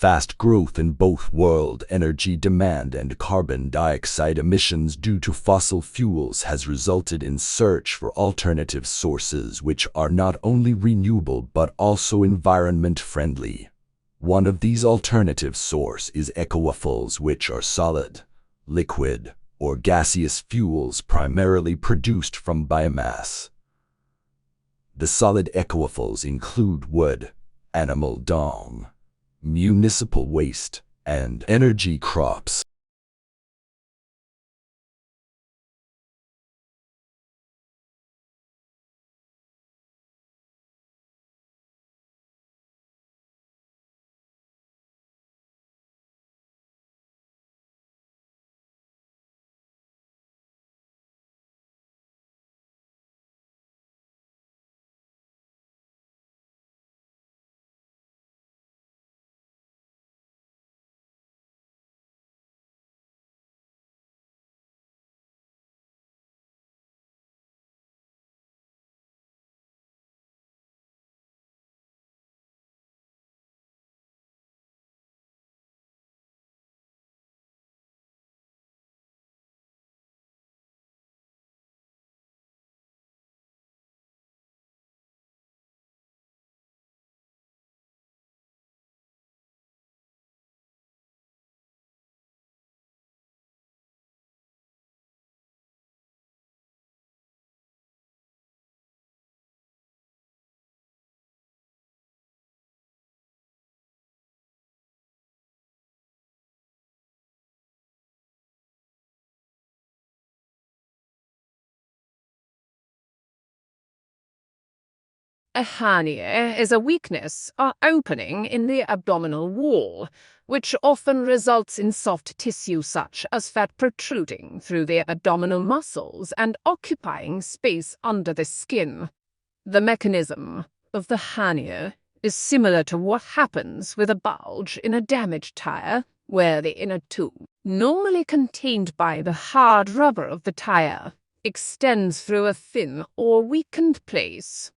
Fast growth in both world energy demand and carbon dioxide emissions due to fossil fuels has resulted in search for alternative sources which are not only renewable but also environment-friendly. One of these alternative sources is ecofuels, which are solid, liquid, or gaseous fuels primarily produced from biomass. The solid ecofuels include wood, animal dung, municipal waste, and energy crops. A hernia is a weakness or opening in the abdominal wall, which often results in soft tissue such as fat protruding through the abdominal muscles and occupying space under the skin. The mechanism of the hernia is similar to what happens with a bulge in a damaged tire, where the inner tube, normally contained by the hard rubber of the tire, extends through a thin or weakened place.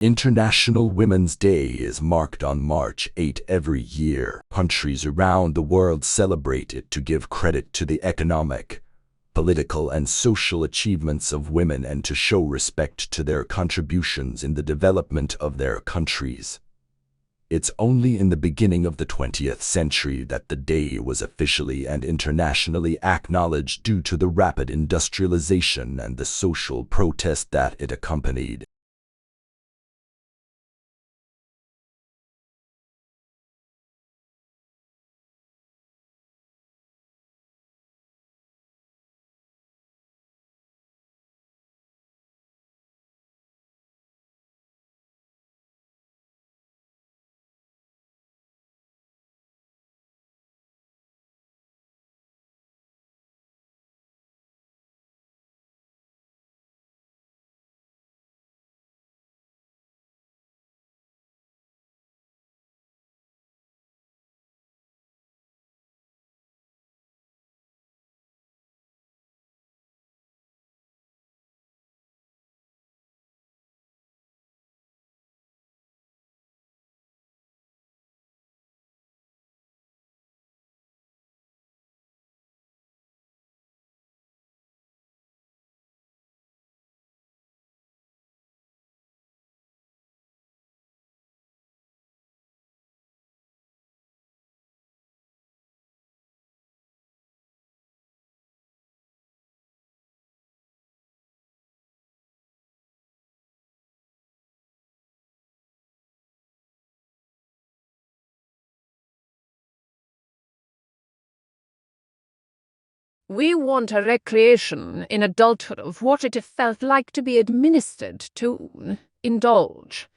International Women's Day is marked on March 8 every year. Countries around the world celebrate it to give credit to the economic, political, and social achievements of women and to show respect to their contributions in the development of their countries. It's only in the beginning of the 20th century that the day was officially and internationally acknowledged due to the rapid industrialization and the social protest that it accompanied. We want a recreation in adulthood of what it felt like to be administered to indulge.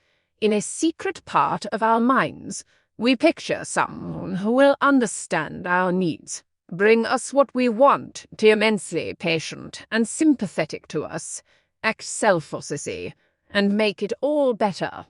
In a secret part of our minds, we picture someone who will understand our needs, bring us what we want, be immensely patient and sympathetic to us, act selflessly, and make it all better.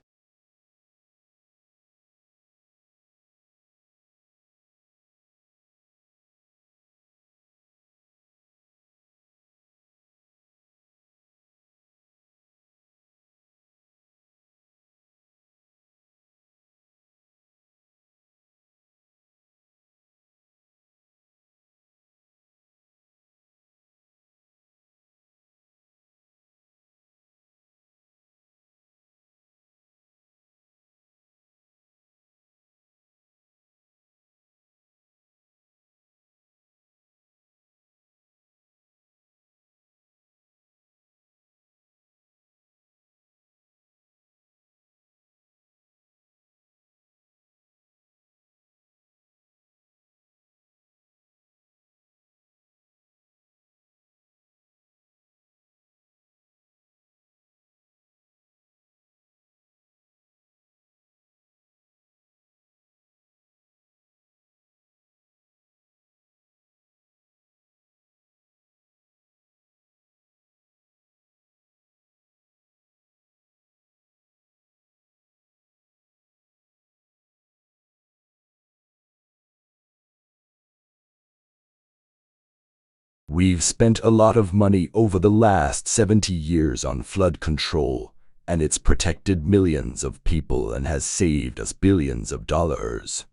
We've spent a lot of money over the last 70 years on flood control, and it's protected millions of people and has saved us billions of dollars.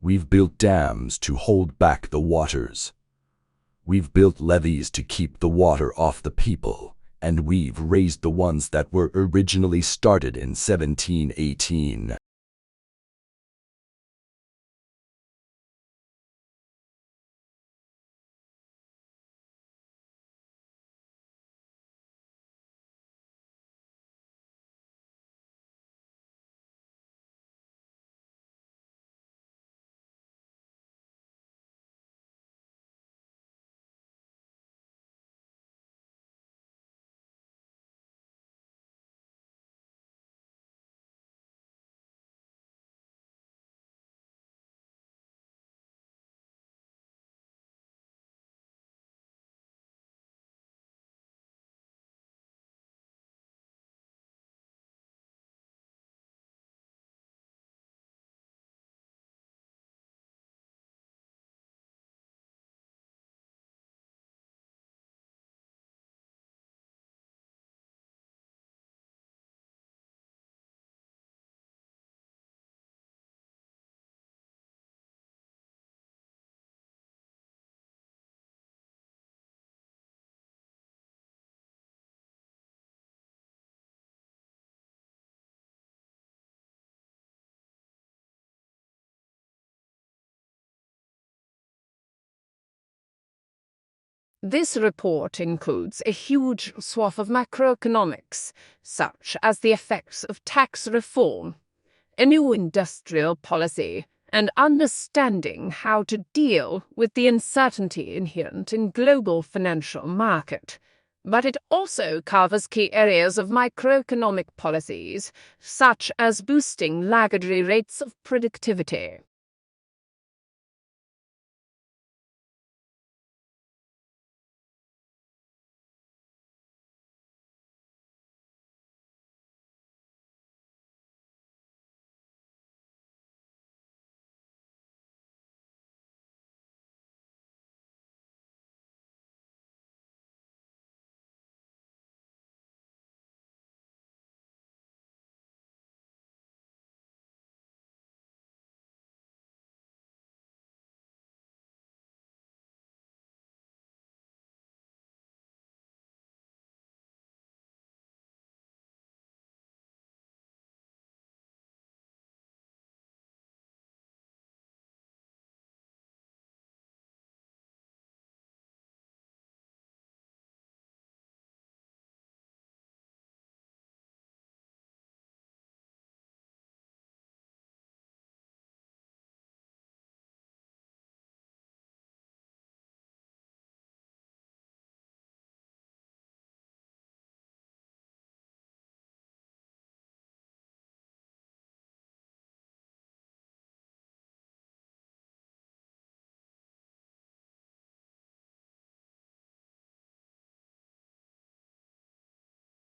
We've built dams to hold back the waters. We've built levees to keep the water off the people, and we've raised the ones that were originally started in 1718. This report includes a huge swath of macroeconomics, such as the effects of tax reform, a new industrial policy, and understanding how to deal with the uncertainty inherent in global financial market. But it also covers key areas of microeconomic policies, such as boosting laggardly rates of productivity.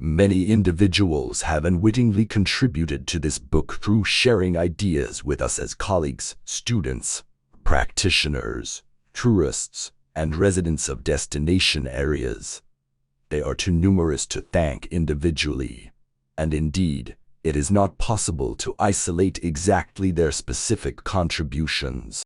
Many individuals have unwittingly contributed to this book through sharing ideas with us as colleagues, students, practitioners, tourists, and residents of destination areas. They are too numerous to thank individually, and indeed, it is not possible to isolate exactly their specific contributions.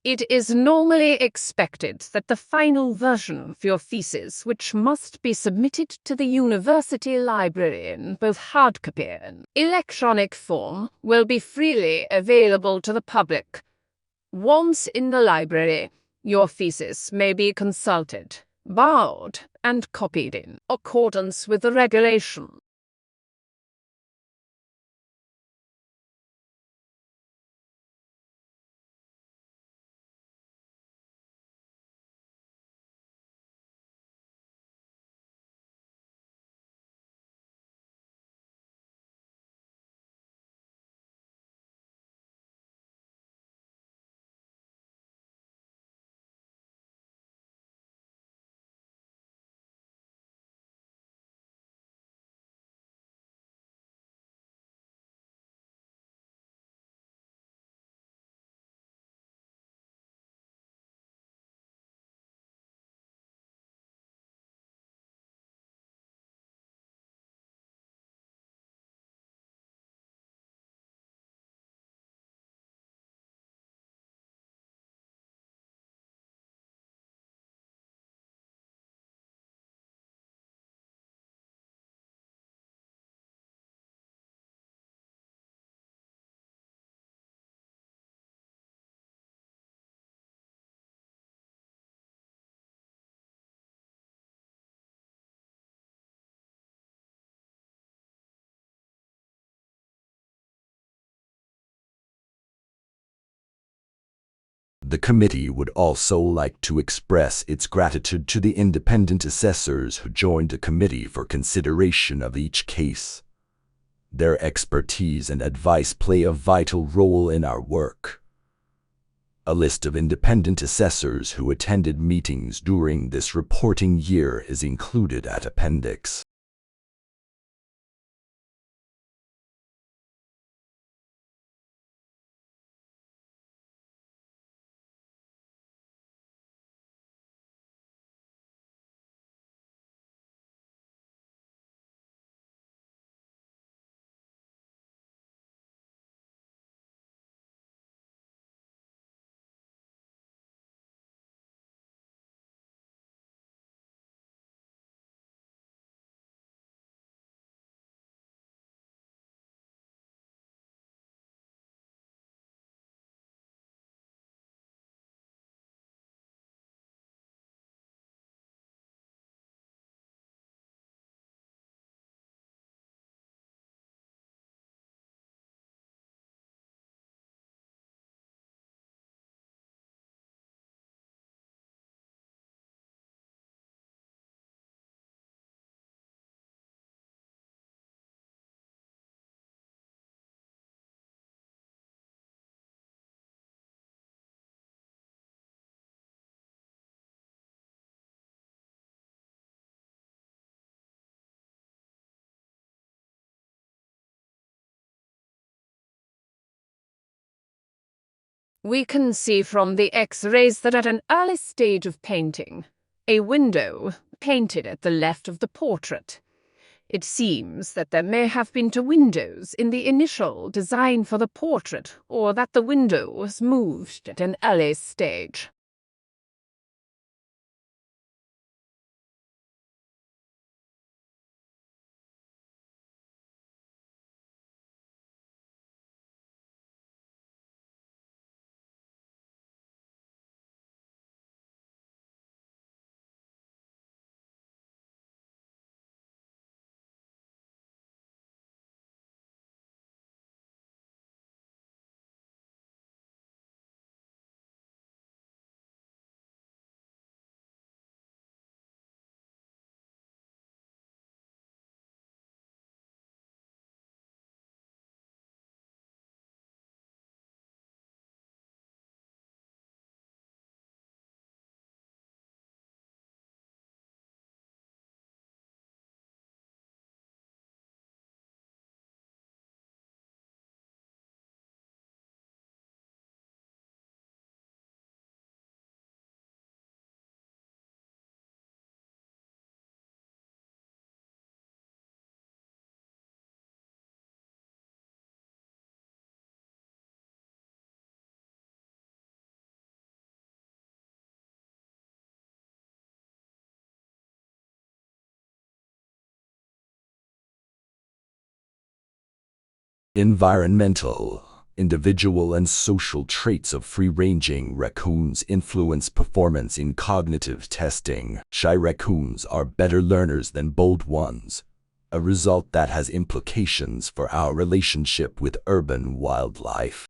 It is normally expected that the final version of your thesis, which must be submitted to the university library in both hardcopy and electronic form, will be freely available to the public. Once in the library, your thesis may be consulted, borrowed, and copied in accordance with the regulation. The committee would also like to express its gratitude to the independent assessors who joined the committee for consideration of each case. Their expertise and advice play a vital role in our work. A list of independent assessors who attended meetings during this reporting year is included at Appendix. We can see from the X-rays that at an early stage of painting, a window painted at the left of the portrait. It seems that there may have been two windows in the initial design for the portrait, or that the window was moved at an early stage. Environmental, individual, and social traits of free-ranging raccoons influence performance in cognitive testing. Shy raccoons are better learners than bold ones, a result that has implications for our relationship with urban wildlife.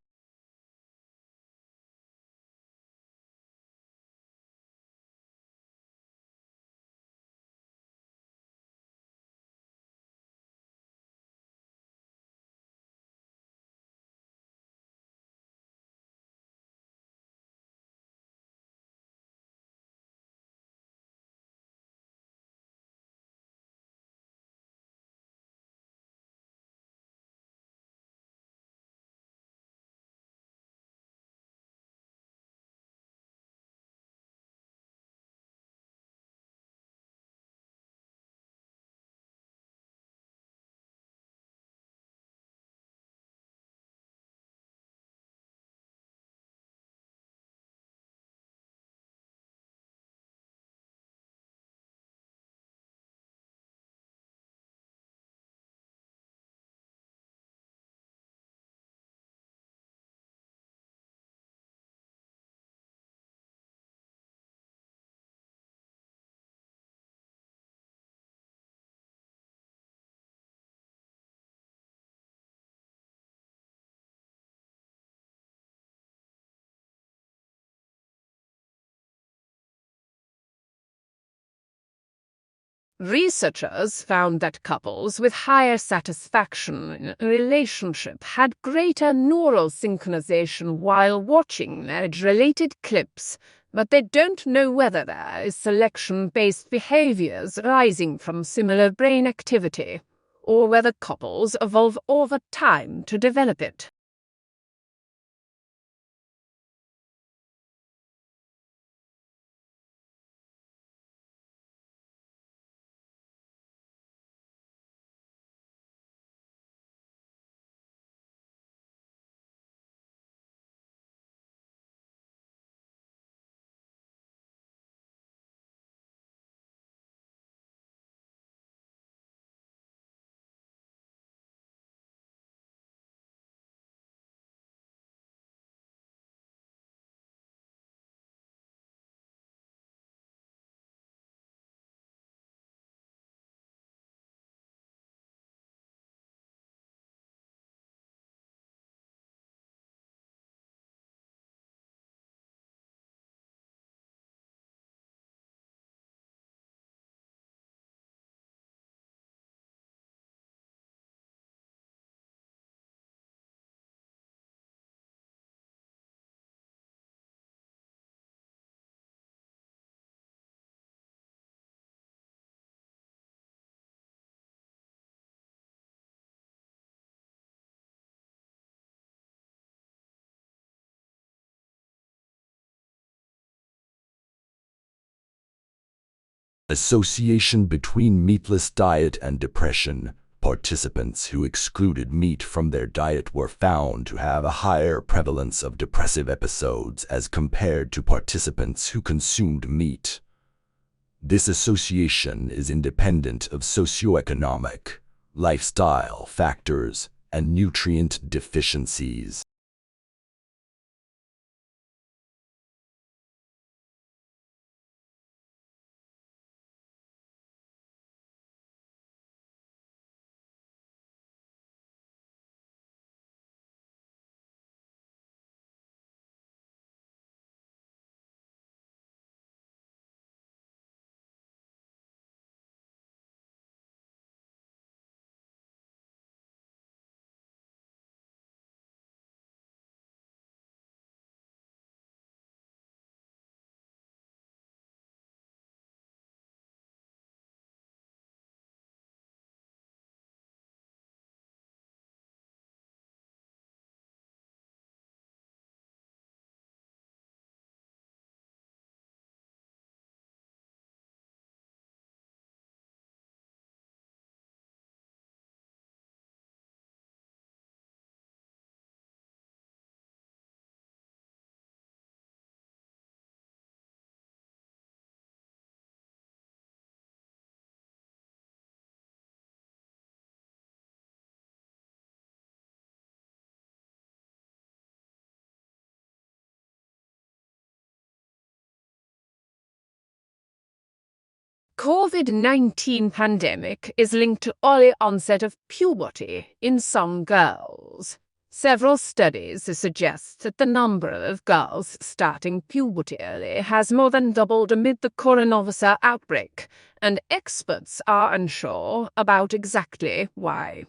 Researchers found that couples with higher satisfaction in a relationship had greater neural synchronization while watching marriage-related clips, but they don't know whether there is selection-based behaviors arising from similar brain activity, or whether couples evolve over time to develop it. Association between meatless diet and depression. Participants who excluded meat from their diet were found to have a higher prevalence of depressive episodes as compared to participants who consumed meat. This association is independent of socioeconomic, lifestyle factors, and nutrient deficiencies. COVID-19 pandemic is linked to early onset of puberty in some girls. Several studies suggest that the number of girls starting puberty early has more than doubled amid the coronavirus outbreak, and experts are unsure about exactly why.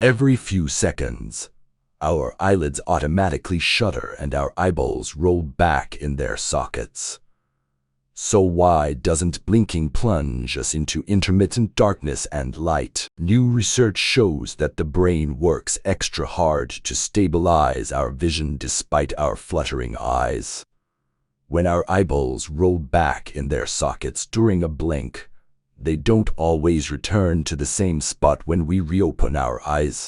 Every few seconds, our eyelids automatically shutter and our eyeballs roll back in their sockets. So why doesn't blinking plunge us into intermittent darkness and light? New research shows that the brain works extra hard to stabilize our vision despite our fluttering eyes. When our eyeballs roll back in their sockets during a blink, they don't always return to the same spot when we reopen our eyes.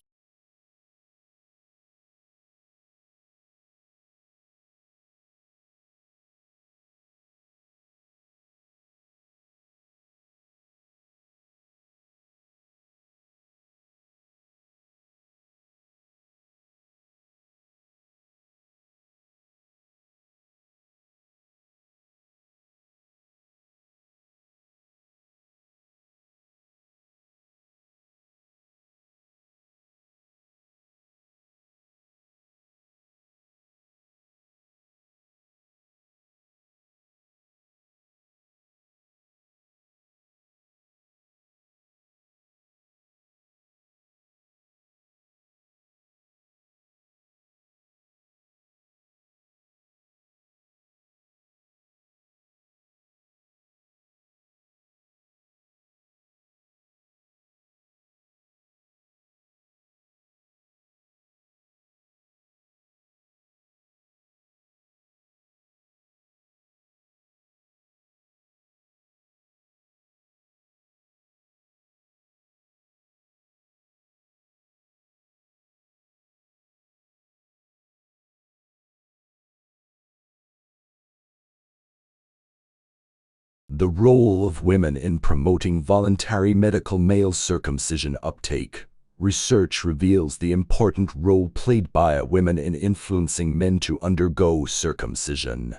The role of women in promoting voluntary medical male circumcision uptake. Research reveals the important role played by women in influencing men to undergo circumcision.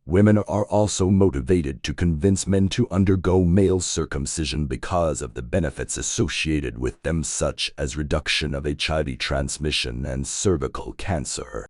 Women are also motivated to convince men to undergo male circumcision because of the benefits associated with them, such as reduction of HIV transmission and cervical cancer.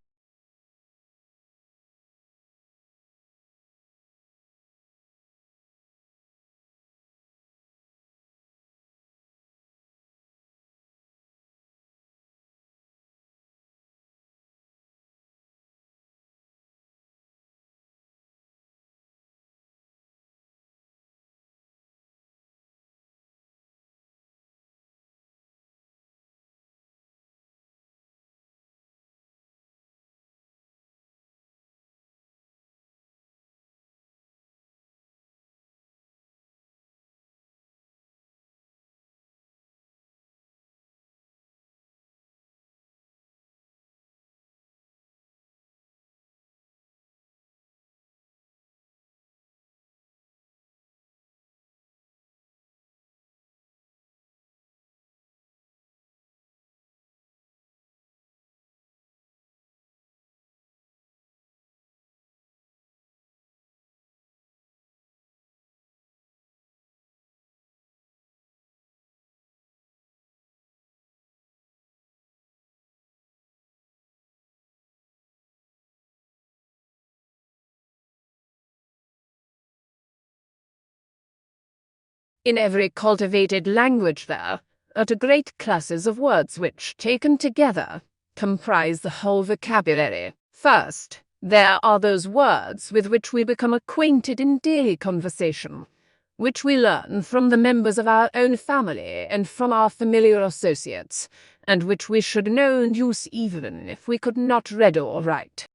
In every cultivated language there are great classes of words which, taken together, comprise the whole vocabulary. First, there are those words with which we become acquainted in daily conversation, which we learn from the members of our own family and from our familiar associates, and which we should know and use even if we could not read or write.